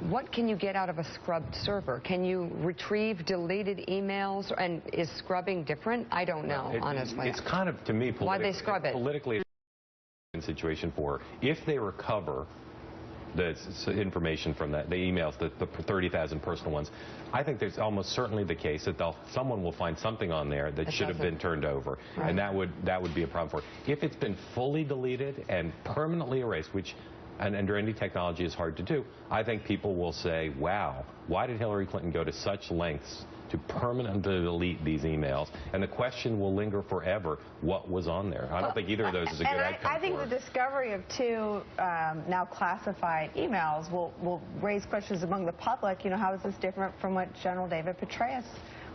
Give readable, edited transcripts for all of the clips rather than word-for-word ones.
What can you get out of a scrubbed server? Can you retrieve deleted emails? And is scrubbing different? I don't know, honestly. It's kind of, to me, why they scrub it? Politically situation for if they recover the information from the emails, the 30,000 personal ones, I think there's almost certainly the case that someone will find something on there that should have been turned over, right. And that would be a problem for it. If it's been fully deleted and permanently erased, which and under any technology is hard to do, I think people will say, wow, why did Hillary Clinton go to such lengths to permanently delete these emails? And the question will linger forever, what was on there? I don't think either of those is a good outcome. I think the discovery of two now classified emails will raise questions among the public. You know, how is this different from what General David Petraeus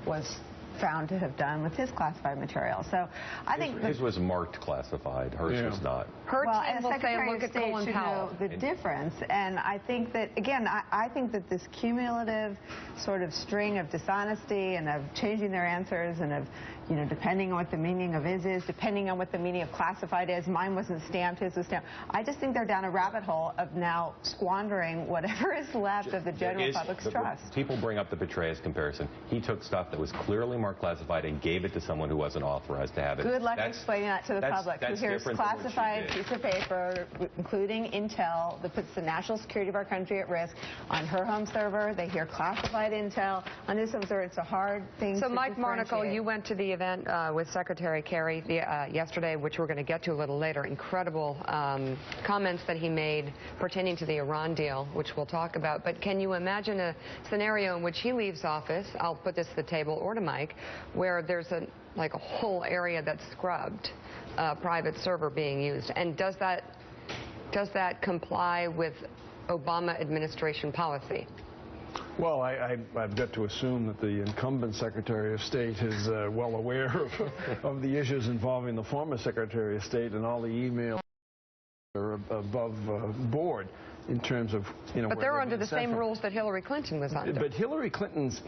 was found to have done with his classified material? So I think his was marked classified. Hers was not. Her team will say, look at Colin Powell. The difference, and I think that, again, I think that this cumulative sort of string of dishonesty and of changing their answers and of, you know, depending on what the meaning of is, depending on what the meaning of classified is, mine wasn't stamped, his was stamped. I just think they're down a rabbit hole of now squandering whatever is left of the general public's trust. People bring up the Petraeus comparison. He took stuff that was clearly marked classified and gave it to someone who wasn't authorized to have it. Good luck explaining that to the public. Who hears classified piece of paper, including intel, that puts the national security of our country at risk. On her home server, they hear classified intel. On this home server, it's a hard thing to Mike Marnicle, you went to the event with Secretary Kerry yesterday, which we're going to get to a little later. Incredible comments that he made pertaining to the Iran deal, which we'll talk about. But can you imagine a scenario in which he leaves office, I'll put this to the table or to Mike, where there's a whole area that's scrubbed, private server being used, and does that comply with Obama administration policy? Well, I've got to assume that the incumbent Secretary of State is well aware of the issues involving the former Secretary of State, and all the emails are above board in terms of, you know. But they're under the same rules that Hillary Clinton was under. But Hillary Clinton's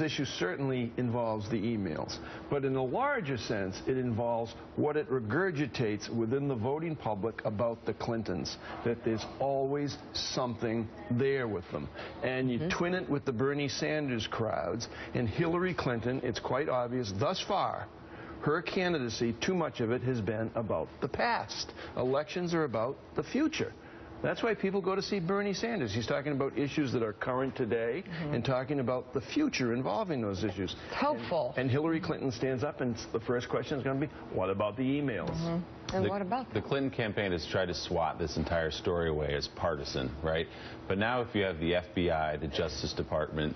issue certainly involves the emails. But in a larger sense, it involves what it regurgitates within the voting public about the Clintons, that there's always something there with them. And you twin it with the Bernie Sanders crowds, and Hillary Clinton, it's quite obvious thus far, her candidacy, too much of it has been about the past. Elections are about the future. That's why people go to see Bernie Sanders. He's talking about issues that are current today and talking about the future involving those issues. Hopeful. And Hillary Clinton stands up, and the first question is going to be, what about the emails? And what about the Clinton campaign has tried to swat this entire story away as partisan, right? But now if you have the FBI, the Justice Department,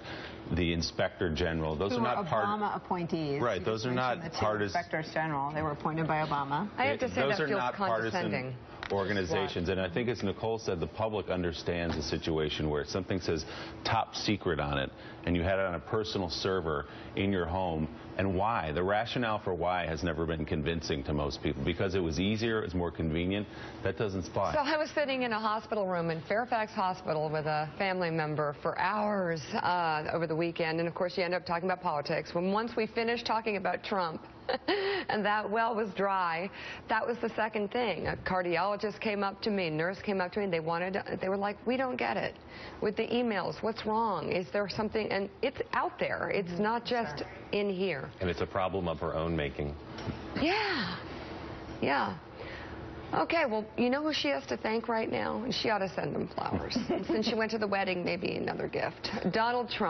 the Inspector General, those are not Obama appointees. Right, those are not partisan. Inspectors General, they were appointed by Obama. I have to say those that are feels not condescending. Organizations, and I think, as Nicole said, the public understands a situation where something says top secret on it, and you had it on a personal server in your home, and why? The rationale for why has never been convincing to most people, because it was easier, it was more convenient. That doesn't fly. So I was sitting in a hospital room in Fairfax Hospital with a family member for hours over the weekend, and of course you end up talking about politics. When once we finished talking about Trump, and that well was dry, that was the second thing. A cardiologist came up to me, a nurse came up to me, and they were like, we don't get it. With the emails, what's wrong? Is there something? And it's out there. It's not just in here. And it's a problem of her own making. Yeah. Yeah. Okay, well, you know who she has to thank right now? And she ought to send them flowers. Since she went to the wedding, maybe another gift. Donald Trump.